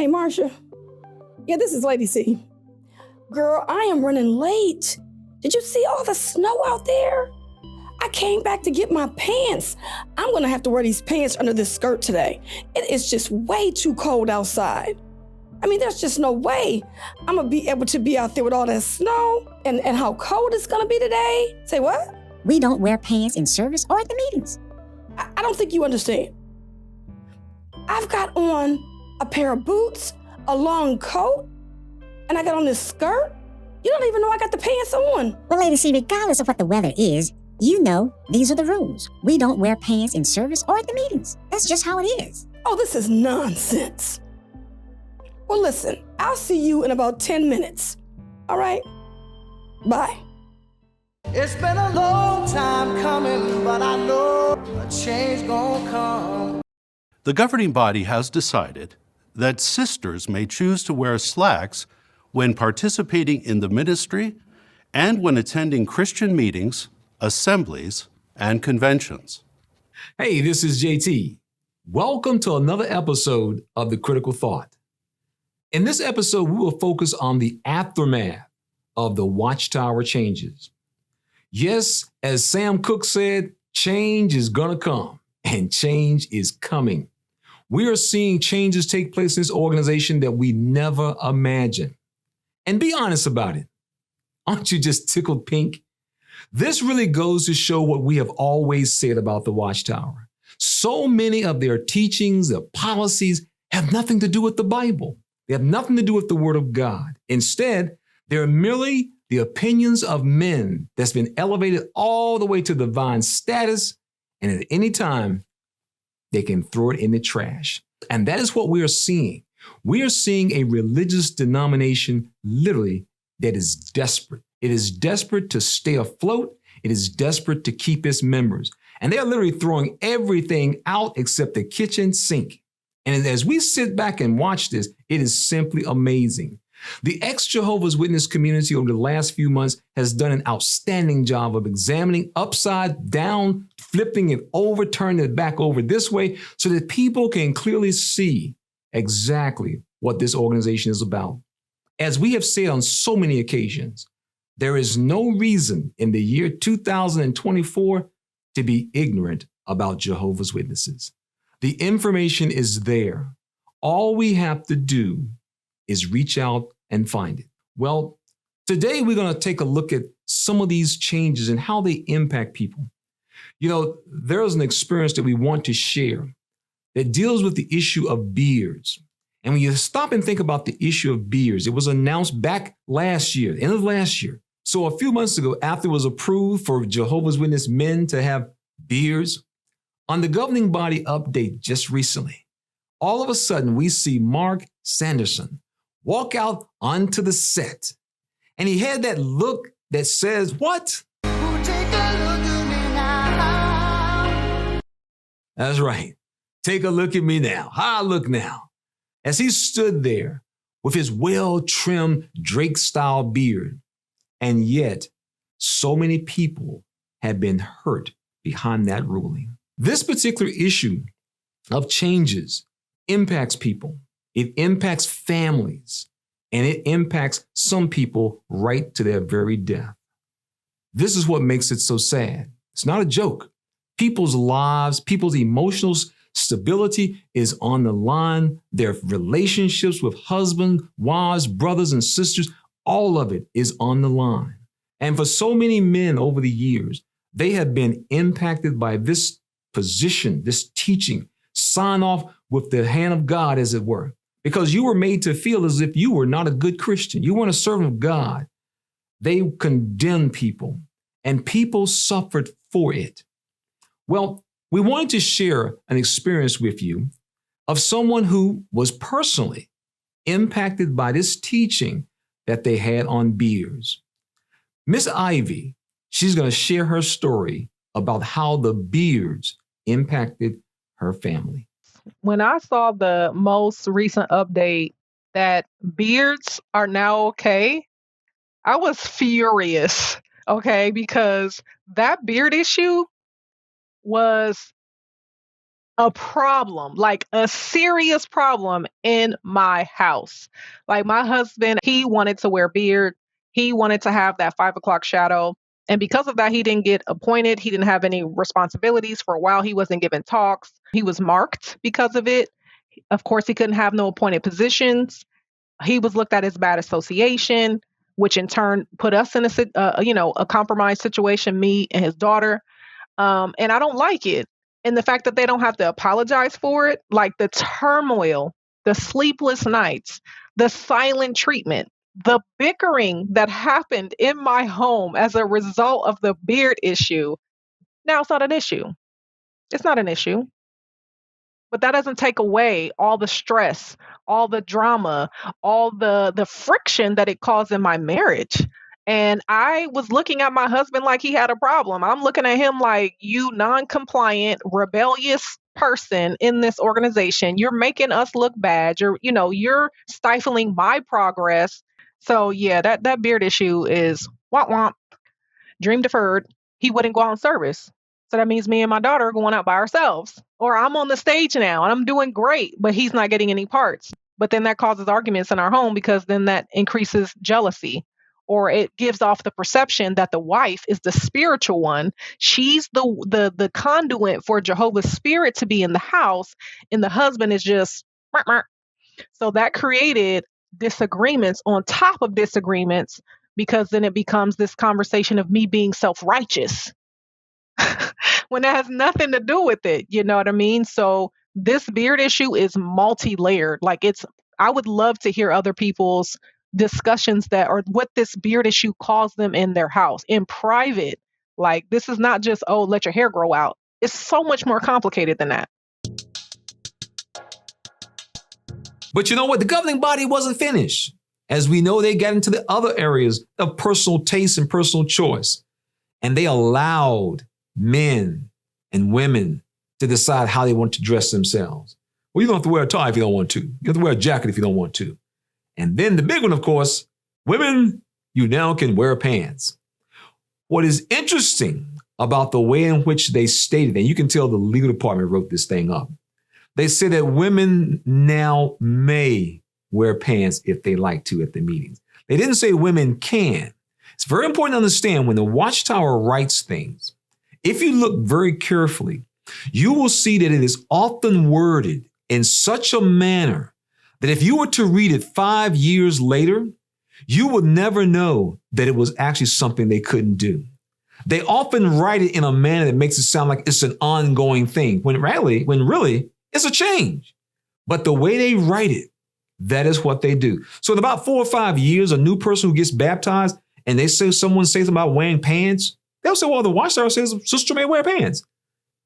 Hey, Marsha. Yeah, this is Lady Cee. Girl, I am running late. Did you see all the snow out there? I came back to get my pants. I'm gonna have to wear these pants under this skirt today. It is just way too cold outside. I mean, there's just no way I'm gonna be able to be out there with all that snow and how cold it's gonna be today. Say what? We don't wear pants in service or at the meetings. I don't think you understand. I've got on a pair of boots, a long coat, and I got on this skirt. You don't even know I got the pants on. Well, Lady Cee, regardless of what the weather is, you know these are the rules. We don't wear pants in service or at the meetings. That's just how it is. Oh, this is nonsense. Well, listen, I'll see you in about 10 minutes. All right? Bye. It's been a long time coming, but I know a change gonna come. The governing body has decided that sisters may choose to wear slacks when participating in the ministry and when attending Christian meetings, assemblies, and conventions. Hey, this is JT. Welcome to another episode of The Critical Thought. In this episode, we will focus on the aftermath of the Watchtower changes. Yes, as Sam Cooke said, change is gonna come, and change is coming. We are seeing changes take place in this organization that we never imagined. And be honest about it. Aren't you just tickled pink? This really goes to show what we have always said about the Watchtower. So many of their teachings, their policies have nothing to do with the Bible. They have nothing to do with the Word of God. Instead, they're merely the opinions of men that's been elevated all the way to divine status, and at any time, they can throw it in the trash. And that is what we are seeing. We are seeing a religious denomination literally that is desperate. It is desperate to stay afloat. It is desperate to keep its members. And they are literally throwing everything out except the kitchen sink. And as we sit back and watch this, it is simply amazing. The ex-Jehovah's Witness community over the last few months has done an outstanding job of examining upside down, flipping it over, turning it back over this way so that people can clearly see exactly what this organization is about. As we have said on so many occasions, there is no reason in the year 2024 to be ignorant about Jehovah's Witnesses. The information is there. All we have to do is reach out and find it. Well, today we're going to take a look at some of these changes and how they impact people. You know, there is an experience that we want to share that deals with the issue of beards. And when you stop and think about the issue of beards, it was announced back last year, end of last year. So a few months ago, after it was approved for Jehovah's Witness men to have beards, on the governing body update just recently, all of a sudden we see Mark Sanderson walk out onto the set. And he had that look that says, what? Take a look at me now. That's right. Take a look at me now. How I look now. As he stood there with his well-trimmed Drake-style beard, and yet so many people have been hurt behind that ruling. This particular issue of changes impacts people. It impacts families, and it impacts some people right to their very death. This is what makes it so sad. It's not a joke. People's lives, people's emotional stability is on the line. Their relationships with husbands, wives, brothers, and sisters, all of it is on the line. And for so many men over the years, they have been impacted by this position, this teaching, sign off with the hand of God, as it were, because you were made to feel as if you were not a good Christian. You weren't a servant of God. They condemned people, and people suffered for it. Well, we wanted to share an experience with you of someone who was personally impacted by this teaching that they had on beards. Miss Ivy, she's going to share her story about how the beards impacted her family. When I saw the most recent update that beards are now okay, I was furious, okay, because that beard issue was a problem, like a serious problem in my house. Like my husband, he wanted to wear beard. He wanted to have that 5 o'clock shadow. And because of that, he didn't get appointed. He didn't have any responsibilities for a while. He wasn't given talks. He was marked because of it. Of course, he couldn't have no appointed positions. He was looked at as bad association, which in turn put us in a compromised situation, me and his daughter. And I don't like it. And the fact that they don't have to apologize for it, like the turmoil, the sleepless nights, the silent treatment, the bickering that happened in my home as a result of the beard issue. Now it's not an issue. It's not an issue. But that doesn't take away all the stress, all the drama, all the friction that it caused in my marriage. And I was looking at my husband like he had a problem. I'm looking at him like, you non-compliant, rebellious person in this organization. You're making us look bad. You're stifling my progress. So yeah, that beard issue is womp womp, dream deferred. He wouldn't go out in service. So that means me and my daughter are going out by ourselves. Or I'm on the stage now and I'm doing great, but he's not getting any parts. But then that causes arguments in our home because then that increases jealousy, or it gives off the perception that the wife is the spiritual one. She's the conduit for Jehovah's spirit to be in the house, and the husband is just "Meow, meow." So that created disagreements on top of disagreements, because then it becomes this conversation of me being self-righteous when that has nothing to do with it. You know what I mean? So this beard issue is multi-layered. I would love to hear other people's discussions or what this beard issue caused them in their house in private. Like, this is not just, oh, let your hair grow out. It's so much more complicated than that. But you know what? The governing body wasn't finished. As we know, they got into the other areas of personal taste and personal choice. And they allowed men and women to decide how they want to dress themselves. Well, you don't have to wear a tie if you don't want to. You have to wear a jacket if you don't want to. And then the big one, of course, women, you now can wear pants. What is interesting about the way in which they stated, and you can tell the legal department wrote this thing up, they say that women now may wear pants if they like to at the meetings. They didn't say women can. It's very important to understand when the Watchtower writes things, if you look very carefully, you will see that it is often worded in such a manner that if you were to read it 5 years later, you would never know that it was actually something they couldn't do. They often write it in a manner that makes it sound like it's an ongoing thing, when really it's a change. But the way they write it, that is what they do. So in about 4 or 5 years, a new person who gets baptized and someone says something about wearing pants, they'll say, well, the Watchtower says sister may wear pants.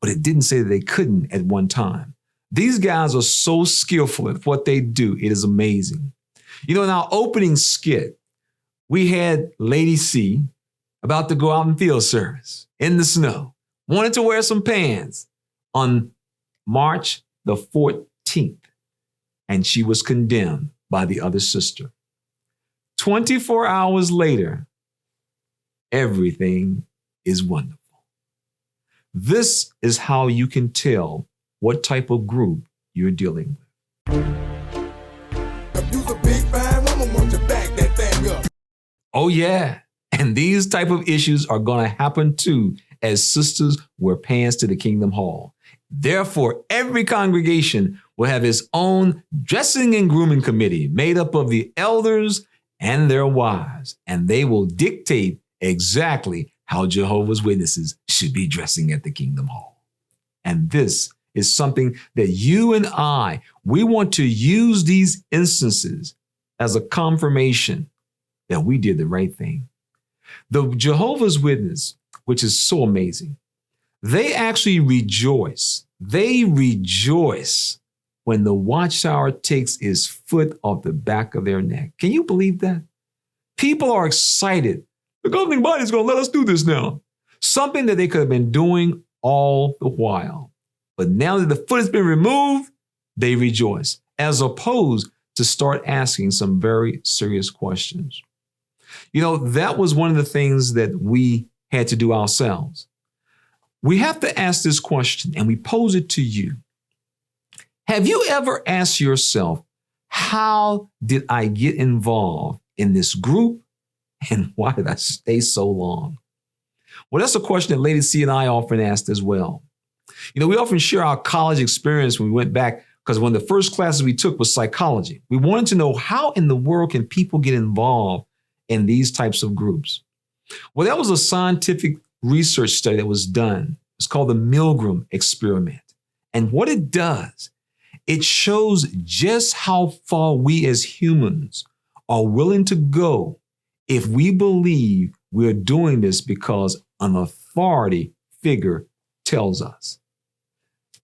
But it didn't say that they couldn't at one time. These guys are so skillful at what they do. It is amazing. You know, in our opening skit, we had Lady Cee about to go out in field service in the snow, wanted to wear some pants on March the 14th, and she was condemned by the other sister. 24 hours later, everything is wonderful. This is how you can tell what type of group you're dealing with. If you's a big fine woman, won't you back that thing up? Oh yeah, and these type of issues are going to happen too as sisters wear pants to the Kingdom Hall. Therefore, every congregation will have its own dressing and grooming committee made up of the elders and their wives, and they will dictate exactly how Jehovah's Witnesses should be dressing at the Kingdom Hall. And this is something that you and we want to use these instances as a confirmation that we did the right thing. The Jehovah's Witness, which is so amazing, they actually rejoice. They rejoice when the Watchtower takes its foot off the back of their neck. Can you believe that? People are excited. The governing body is going to let us do this now. Something that they could have been doing all the while. But now that the foot has been removed, they rejoice, as opposed to start asking some very serious questions. You know, that was one of the things that we had to do ourselves. We have to ask this question, and we pose it to you. Have you ever asked yourself, how did I get involved in this group and why did I stay so long? Well, that's a question that Lady Cee and I often asked as well. We often share our college experience when we went back, because one of the first classes we took was psychology. We wanted to know, how in the world can people get involved in these types of groups? Well, that was a scientific research study that was done. It's called the Milgram experiment. And what it does, it shows just how far we as humans are willing to go if we believe we're doing this because an authority figure tells us.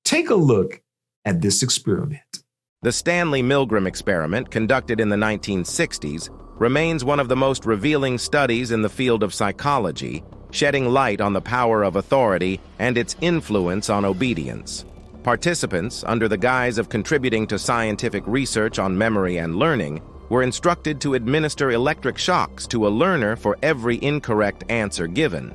Take a look at this experiment. The Stanley Milgram experiment, conducted in the 1960s, remains one of the most revealing studies in the field of psychology, shedding light on the power of authority and its influence on obedience. Participants, under the guise of contributing to scientific research on memory and learning, were instructed to administer electric shocks to a learner for every incorrect answer given.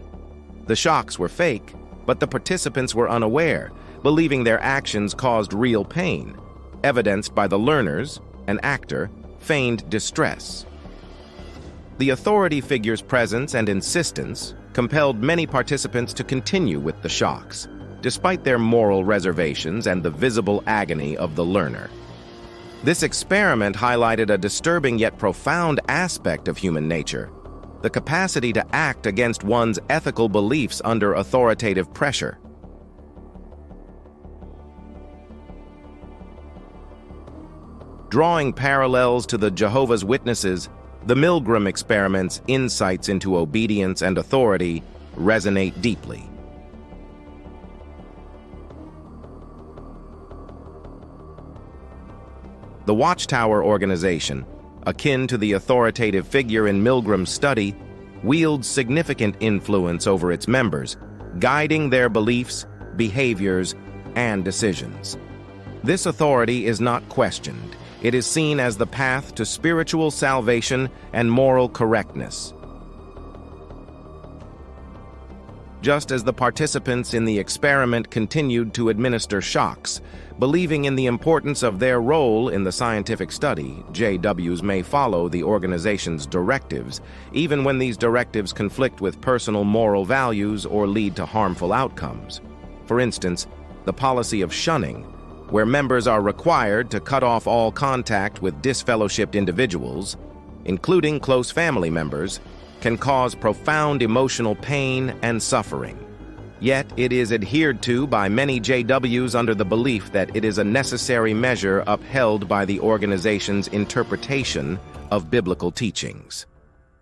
The shocks were fake, but the participants were unaware, believing their actions caused real pain, evidenced by the learner's, an actor, feigned distress. The authority figure's presence and insistence compelled many participants to continue with the shocks, despite their moral reservations and the visible agony of the learner. This experiment highlighted a disturbing yet profound aspect of human nature: the capacity to act against one's ethical beliefs under authoritative pressure. Drawing parallels to the Jehovah's Witnesses, the Milgram experiment's insights into obedience and authority resonate deeply. The Watchtower organization, akin to the authoritative figure in Milgram's study, wields significant influence over its members, guiding their beliefs, behaviors, and decisions. This authority is not questioned. It is seen as the path to spiritual salvation and moral correctness. Just as the participants in the experiment continued to administer shocks, believing in the importance of their role in the scientific study, JWs may follow the organization's directives, even when these directives conflict with personal moral values or lead to harmful outcomes. For instance, the policy of shunning, where members are required to cut off all contact with disfellowshipped individuals, including close family members, can cause profound emotional pain and suffering. Yet it is adhered to by many JWs under the belief that it is a necessary measure upheld by the organization's interpretation of biblical teachings.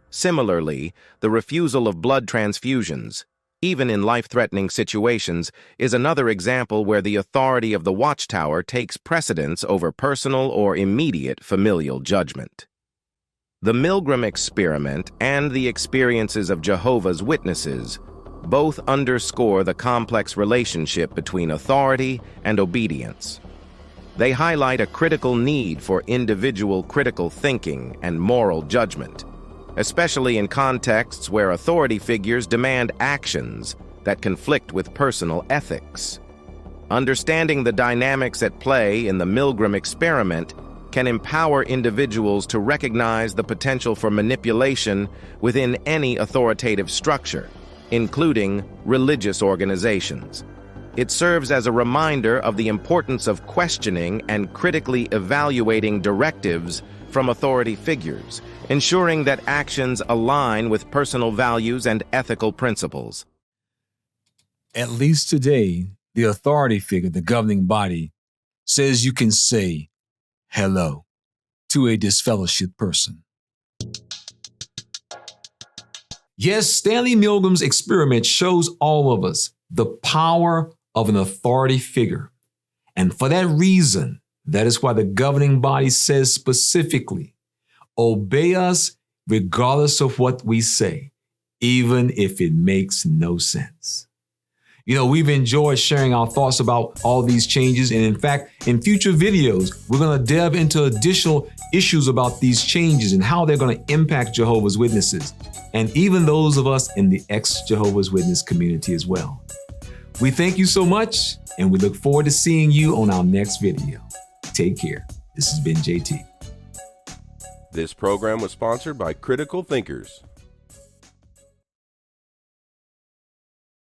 Similarly, the refusal of blood transfusions, even in life-threatening situations, is another example where the authority of the Watchtower takes precedence over personal or immediate familial judgment. The Milgram experiment and the experiences of Jehovah's Witnesses both underscore the complex relationship between authority and obedience. They highlight a critical need for individual critical thinking and moral judgment, especially in contexts where authority figures demand actions that conflict with personal ethics. Understanding the dynamics at play in the Milgram experiment can empower individuals to recognize the potential for manipulation within any authoritative structure, including religious organizations. It serves as a reminder of the importance of questioning and critically evaluating directives from authority figures, ensuring that actions align with personal values and ethical principles. At least today, the authority figure, the governing body, says you can say hello to a disfellowshipped person. Yes, Stanley Milgram's experiment shows all of us the power of an authority figure. And for that reason, that is why the governing body says specifically, obey us regardless of what we say, even if it makes no sense. You know, we've enjoyed sharing our thoughts about all these changes. And in fact, in future videos, we're going to delve into additional issues about these changes and how they're going to impact Jehovah's Witnesses, and even those of us in the ex-Jehovah's Witness community as well. We thank you so much, and we look forward to seeing you on our next video. Take care. This has been JT. This program was sponsored by Critical Thinkers.